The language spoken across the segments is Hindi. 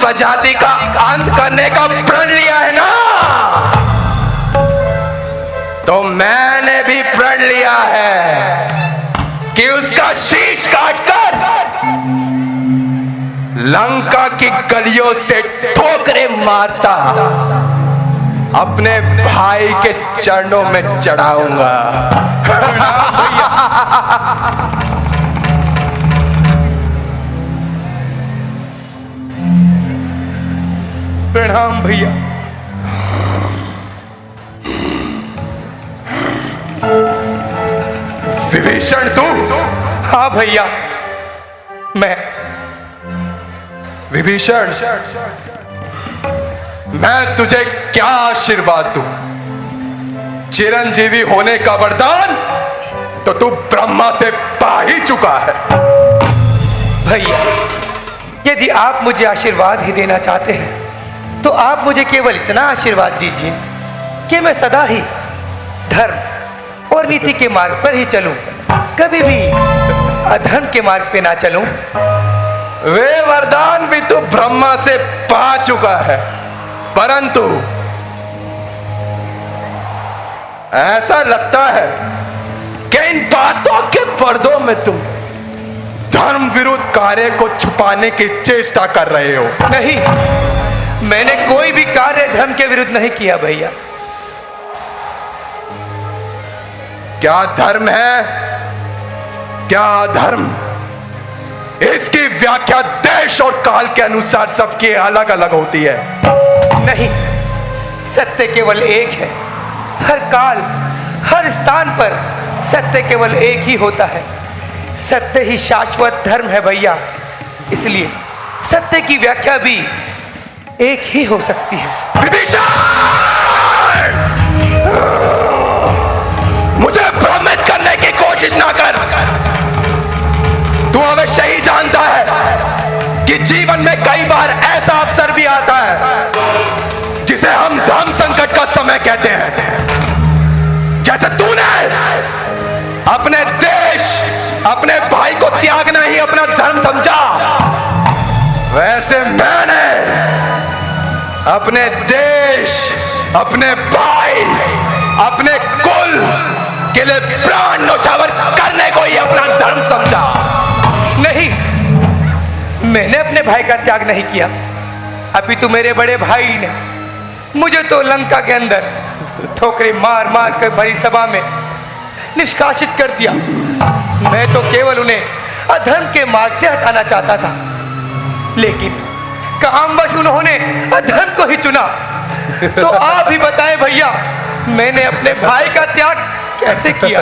स्वजाति का अंत करने का प्रण लिया है ना, तो मैंने भी प्रण लिया है कि उसका शीश काटकर लंका की गलियों से ठोकरे मारता अपने भाई के चरणों में चढ़ाऊंगा। प्रणाम भैया। विभीषण तू? हाँ भैया मैं। विभीषण, मैं तुझे क्या आशीर्वाद दूं? चिरंजीवी होने का वरदान तो तू ब्रह्मा से पा ही चुका है। भैया यदि आप मुझे आशीर्वाद ही देना चाहते हैं तो आप मुझे केवल इतना आशीर्वाद दीजिए कि मैं सदा ही धर्म और नीति के मार्ग पर ही चलूं, कभी भी अधर्म के मार्ग पे ना चलूं। वे वरदान भी तू ब्रह्मा से पा चुका है, परंतु ऐसा लगता है कि इन बातों के पर्दों में तुम धर्म विरुद्ध कार्य को छुपाने की चेष्टा कर रहे हो। नहीं, मैंने कोई भी कार्य धर्म के विरुद्ध नहीं किया भैया। क्या धर्म है, क्या अधर्म, इसकी व्याख्या देश और काल के अनुसार सबकी अलग अलग होती है। नहीं, सत्य केवल एक है। हर काल हर स्थान पर सत्य केवल एक ही होता है। सत्य ही शाश्वत धर्म है भैया, इसलिए सत्य की व्याख्या भी एक ही हो सकती है। विभीषण, मुझे भ्रमित करने की कोशिश ना कर। तू अवश्य ही जानता है कि जीवन में कई बार ऐसा अवसर भी आता है जिसे हम धर्म संकट का समय कहते हैं। जैसे तूने अपने देश, अपने भाई को त्यागना ही अपना धर्म समझा, वैसे मैंने अपने देश, अपने भाई, अपने कुल के लिए प्राण न्यौछावर करने को ही अपना धर्म समझा। नहीं, मैंने अपने भाई का त्याग नहीं किया। अभी तो मेरे बड़े भाई ने मुझे तो लंका के अंदर ठोकरे मार मार कर भरी सभा में निष्कासित कर दिया। मैं तो केवल उन्हें अधर्म के मार्ग से हटाना चाहता था, लेकिन कामवश उन्होंने अधर्म को ही चुना। तो आप ही बताएं भैया, मैंने अपने भाई का त्याग कैसे किया?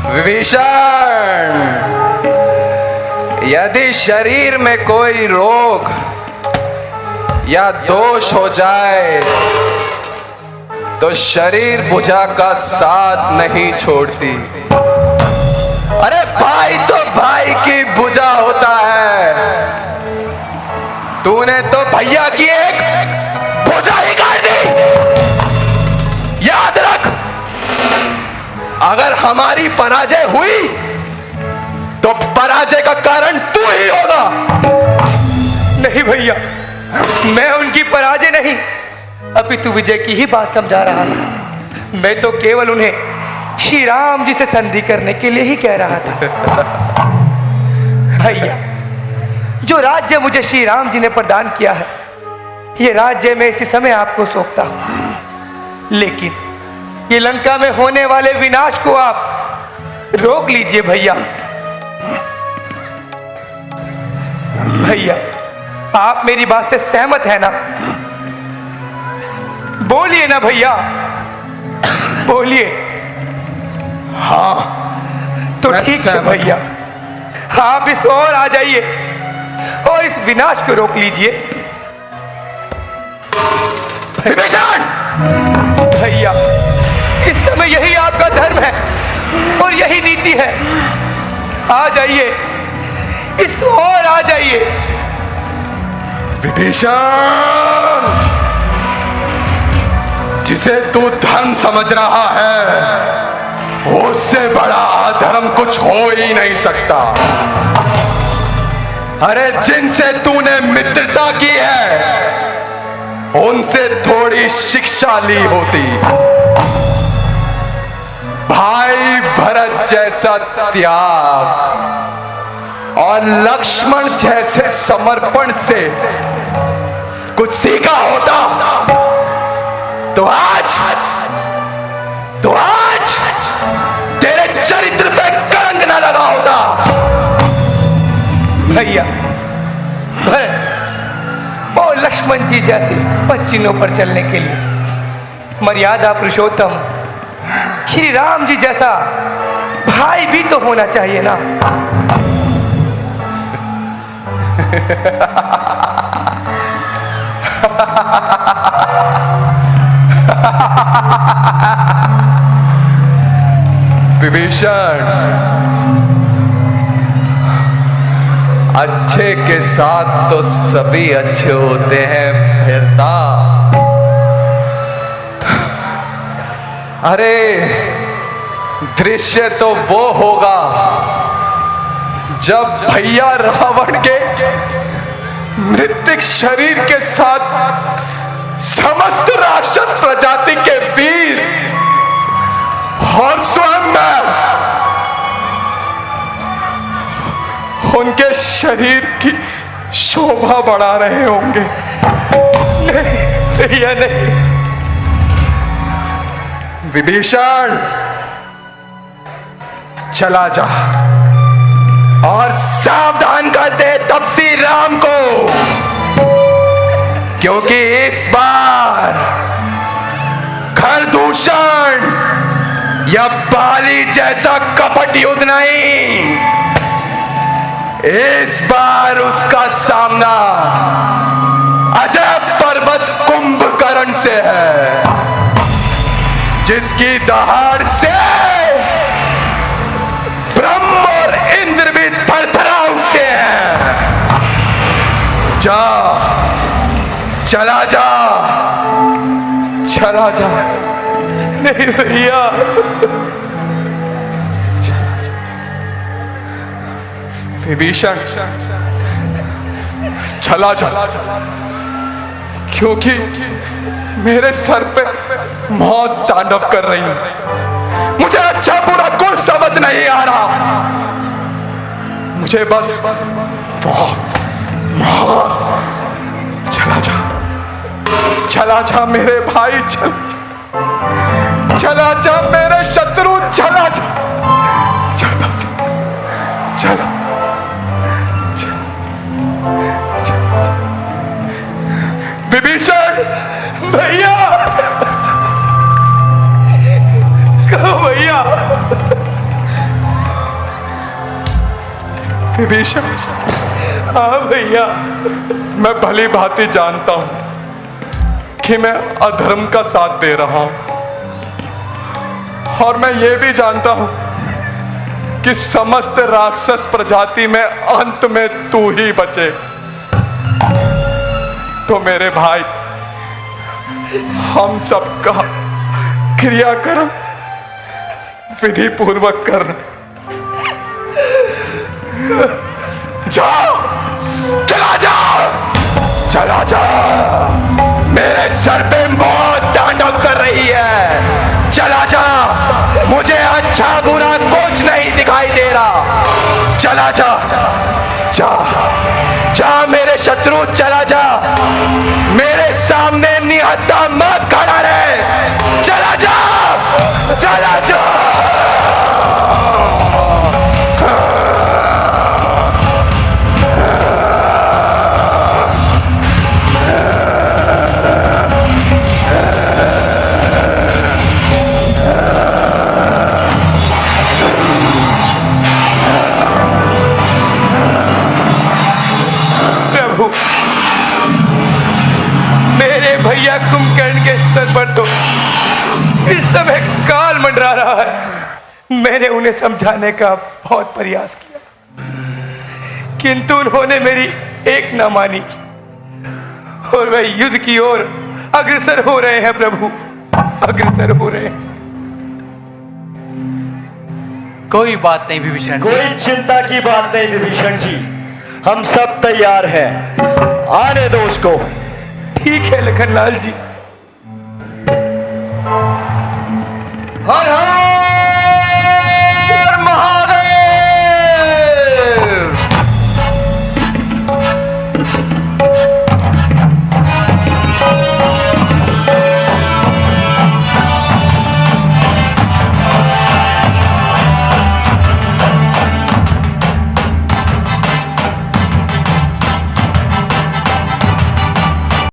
विभीषण, यदि शरीर में कोई रोग या दोष हो जाए तो शरीर भुजा का साथ नहीं छोड़ती। अरे भाई तो भाई की भुजा होता है। तूने तो भैया की एक भुजा ही काट दी। याद रख, अगर हमारी पराजय हुई तो पराजय का कारण तू ही होगा। नहीं भैया, मैं उनकी पराजय नहीं, अभी तू विजय की ही बात समझा रहा था। मैं तो केवल उन्हें श्री राम जी से संधि करने के लिए ही कह रहा था। भैया, जो राज्य मुझे श्री राम जी ने प्रदान किया है, ये राज्य मैं इसी समय आपको सौंपता हूं। लेकिन ये लंका में होने वाले विनाश को आप रोक लीजिए भैया। भैया, आप मेरी बात से सहमत है ना? बोलिए ना भैया, बोलिए। हाँ, तो ठीक है भैया, आप इस ओर आ जाइए और इस विनाश को रोक लीजिए। भैया, इस समय यही आपका धर्म है और यही नीति है। आ जाइए, इस ओर आ जाइए। विभीषण, जिसे तू धर्म समझ रहा है, उससे बड़ा अधर्म कुछ हो ही नहीं सकता। अरे जिनसे तूने मित्रता की है उनसे थोड़ी शिक्षा ली होती। भाई भरत जैसा त्याग और लक्ष्मण जैसे समर्पण से कुछ सीखा होता तो आज तेरे चरित्र पे कलंक ना लगा होता। भैया भरत और लक्ष्मण जी जैसे पच्चीनों पर चलने के लिए मर्यादा पुरुषोत्तम श्री राम जी जैसा भाई भी तो होना चाहिए ना। विभीषण, अच्छे के साथ तो सभी अच्छे होते हैं फिरता। अरे दृश्य तो वो होगा जब भैया रावण के मृतिक शरीर के साथ समस्त राक्षस प्रजाति के वीर और स्वयं मैं उनके शरीर की शोभा बढ़ा रहे होंगे। नहीं या नहीं। विभीषण, चला जा और सावधान कर दे तपसी राम को, क्योंकि इस बार खरदूषण या बाली जैसा कपट युद्ध नहीं, इस बार उसका सामना अजय पर्वत कुंभकर्ण से है, जिसकी दहाड़ से ब्रह्म और इंद्र भी थरथरा उठते हैं। जा, चला जा, चला जा। नहीं भैया, विभीषण चला जा, क्योंकि मेरे सर पे मौत तांडव कर रही है। मुझे अच्छा बुरा कुछ समझ नहीं आ रहा, मुझे बस मौत मौत। चला जा, चला जा मेरे भाई, चला जा मेरे शत्रु, चला जा, चला जा, चला जा, विभीषण। भैया कहो भैया। विभीषण, हाँ भैया, मैं भली भांति जानता हूं कि मैं अधर्म का साथ दे रहा हूं, और मैं ये भी जानता हूं कि समस्त राक्षस प्रजाति में अंत में तू ही बचे। तो मेरे भाई, हम सबका क्रियाक्रम विधि पूर्वक करना। जाओ, चला जाओ, चला जाओ, मेरे सर पे मौत तांडव कर रही है। चला जा, मुझे अच्छा बुरा कुछ नहीं दिखाई दे रहा। चला जा, जा, जा मेरे शत्रु, चला जा, मेरे सामने निहत्था मत खड़ा रहे। चला जा, चला जा। मेरे भैया कुंभकर्ण के सर पर तो इस समय काल मंडरा रहा है। मैंने उन्हें समझाने का बहुत प्रयास किया, किंतु उन्होंने मेरी एक न मानी और वह युद्ध की ओर अग्रसर हो रहे हैं। प्रभु, अग्रसर हो रहे हैं। कोई बात नहीं विभीषण जी, कोई चिंता की बात नहीं विभीषण जी। हम सब तैयार हैं, आने दो उसको। ठीक है लखनलाल जी। हर हर